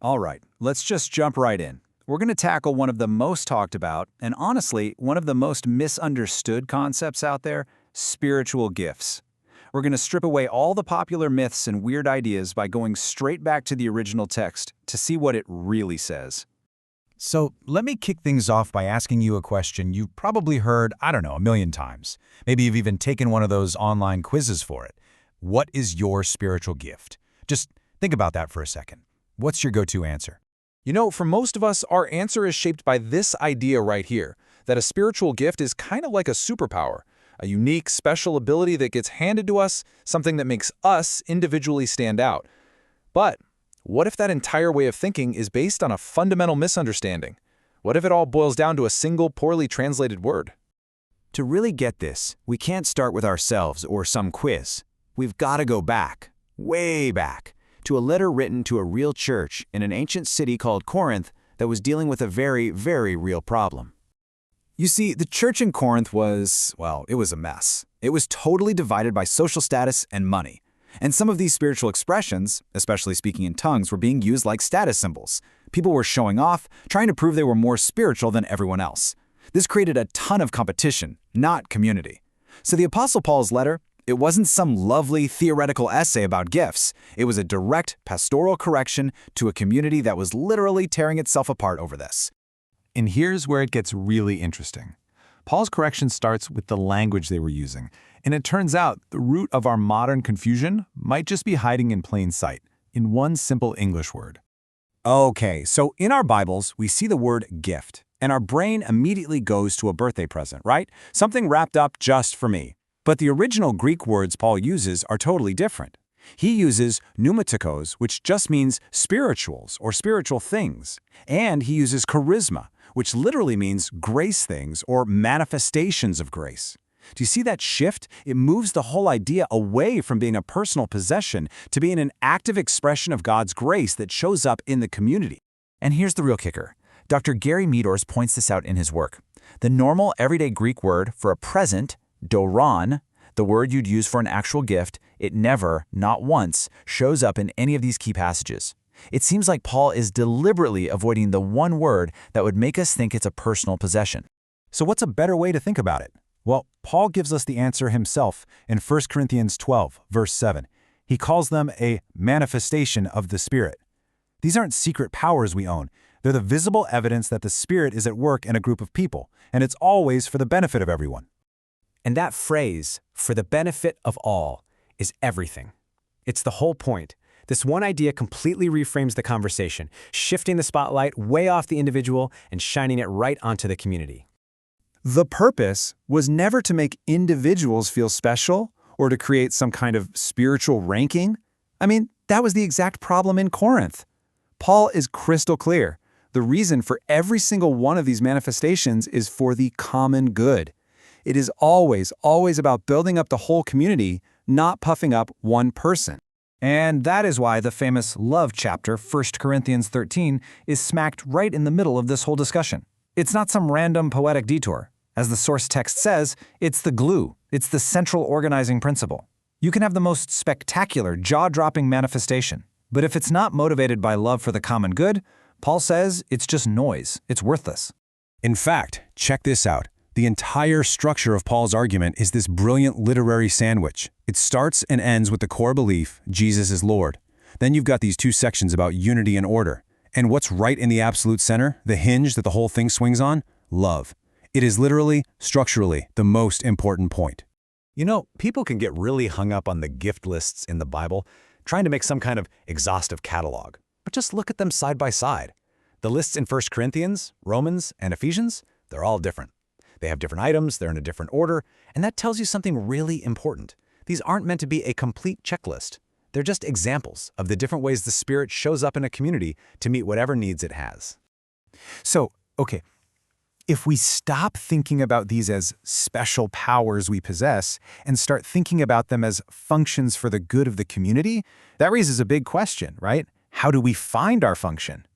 All right, let's just jump right in. We're going to tackle one of the most talked about, and honestly, one of the most misunderstood concepts out there, spiritual gifts. We're going to strip away all the popular myths and weird ideas by going straight back to the original text to see what it really says. So let me kick things off by asking you a question you've probably heard, I don't know, a million times. Maybe you've even taken one of those online quizzes for it. What is your spiritual gift? Just think about that for a second. What's your go-to answer? You know, for most of us, our answer is shaped by this idea right here, that a spiritual gift is kind of like a superpower, a unique, special ability that gets handed to us, something that makes us individually stand out. But what if that entire way of thinking is based on a fundamental misunderstanding? What if it all boils down to a single poorly translated word? To really get this, we can't start with ourselves or some quiz. We've got to go back, way back, to a letter written to a real church in an ancient city called Corinth that was dealing with a very, very real problem. You see, the church in Corinth was, well, it was a mess. It was totally divided by social status and money. And some of these spiritual expressions, especially speaking in tongues, were being used like status symbols. People were showing off, trying to prove they were more spiritual than everyone else. This created a ton of competition, not community. So the Apostle Paul's letter, it wasn't some lovely theoretical essay about gifts. It was a direct pastoral correction to a community that was literally tearing itself apart over this. And here's where it gets really interesting. Paul's correction starts with the language they were using, and it turns out the root of our modern confusion might just be hiding in plain sight, in one simple English word. Okay, so in our Bibles, we see the word gift, and our brain immediately goes to a birthday present, right? Something wrapped up just for me. But the original Greek words Paul uses are totally different. He uses pneumatikos, which just means spirituals or spiritual things. And he uses charisma, which literally means grace things or manifestations of grace. Do you see that shift? It moves the whole idea away from being a personal possession to being an active expression of God's grace that shows up in the community. And here's the real kicker. Dr. Gary Meadors points this out in his work. The normal everyday Greek word for a present, doron, the word you'd use for an actual gift, it never, not once, shows up in any of these key passages. It seems like Paul is deliberately avoiding the one word that would make us think it's a personal possession. So what's a better way to think about it? Well, Paul gives us the answer himself in 1 Corinthians 12, verse 7. He calls them a manifestation of the Spirit. These aren't secret powers we own. They're the visible evidence that the Spirit is at work in a group of people, and it's always for the benefit of everyone. And that phrase, for the benefit of all, is everything. It's the whole point. This one idea completely reframes the conversation, shifting the spotlight way off the individual and shining it right onto the community. The purpose was never to make individuals feel special or to create some kind of spiritual ranking. I mean, that was the exact problem in Corinth. Paul is crystal clear. The reason for every single one of these manifestations is for the common good. It is always, always about building up the whole community, not puffing up one person. And that is why the famous love chapter, 1 Corinthians 13, is smacked right in the middle of this whole discussion. It's not some random poetic detour. As the source text says, it's the glue. It's the central organizing principle. You can have the most spectacular, jaw-dropping manifestation, but if it's not motivated by love for the common good, Paul says it's just noise. It's worthless. In fact, check this out. The entire structure of Paul's argument is this brilliant literary sandwich. It starts and ends with the core belief, Jesus is Lord. Then you've got these two sections about unity and order. And what's right in the absolute center, the hinge that the whole thing swings on? Love. It is literally, structurally, the most important point. You know, people can get really hung up on the gift lists in the Bible, trying to make some kind of exhaustive catalog. But just look at them side by side. The lists in 1 Corinthians, Romans, and Ephesians, they're all different. They have different items, they're in a different order, and that tells you something really important. These aren't meant to be a complete checklist. They're just examples of the different ways the Spirit shows up in a community to meet whatever needs it has. So, okay, if we stop thinking about these as special powers we possess and start thinking about them as functions for the good of the community, that raises a big question, right? How do we find our function?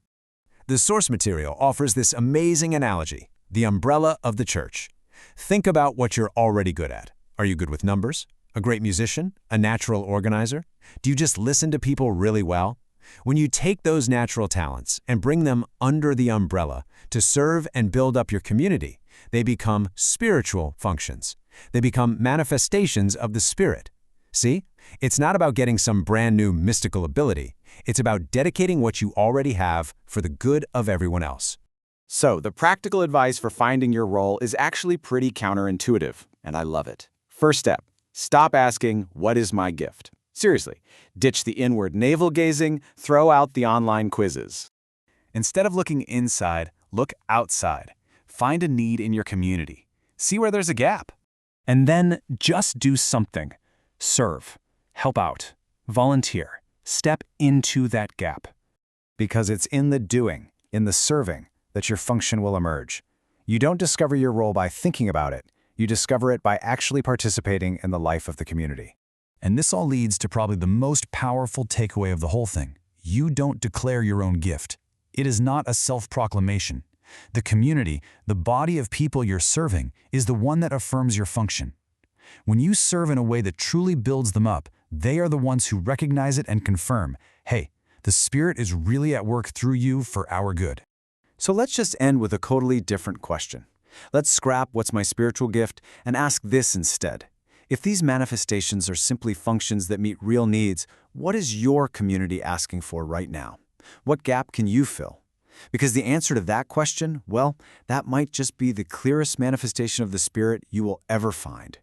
The source material offers this amazing analogy. The umbrella of the church. Think about what you're already good at. Are you good with numbers? A great musician? A natural organizer? Do you just listen to people really well? When you take those natural talents and bring them under the umbrella to serve and build up your community, they become spiritual functions. They become manifestations of the Spirit. See? It's not about getting some brand new mystical ability. It's about dedicating what you already have for the good of everyone else. So, the practical advice for finding your role is actually pretty counterintuitive, and I love it. First step, stop asking, "What is my gift?" Seriously, ditch the inward navel-gazing, throw out the online quizzes. Instead of looking inside, look outside. Find a need in your community. See where there's a gap. And then just do something. Serve, help out, volunteer, step into that gap. Because it's in the doing, in the serving, that your function will emerge. You don't discover your role by thinking about it. You discover it by actually participating in the life of the community. And this all leads to probably the most powerful takeaway of the whole thing. You don't declare your own gift. It is not a self-proclamation. The community, the body of people you're serving, is the one that affirms your function. When you serve in a way that truly builds them up, they are the ones who recognize it and confirm, hey, the Spirit is really at work through you for our good. So let's just end with a totally different question. Let's scrap what's my spiritual gift and ask this instead. If these manifestations are simply functions that meet real needs, what is your community asking for right now? What gap can you fill? Because the answer to that question, well, that might just be the clearest manifestation of the Spirit you will ever find.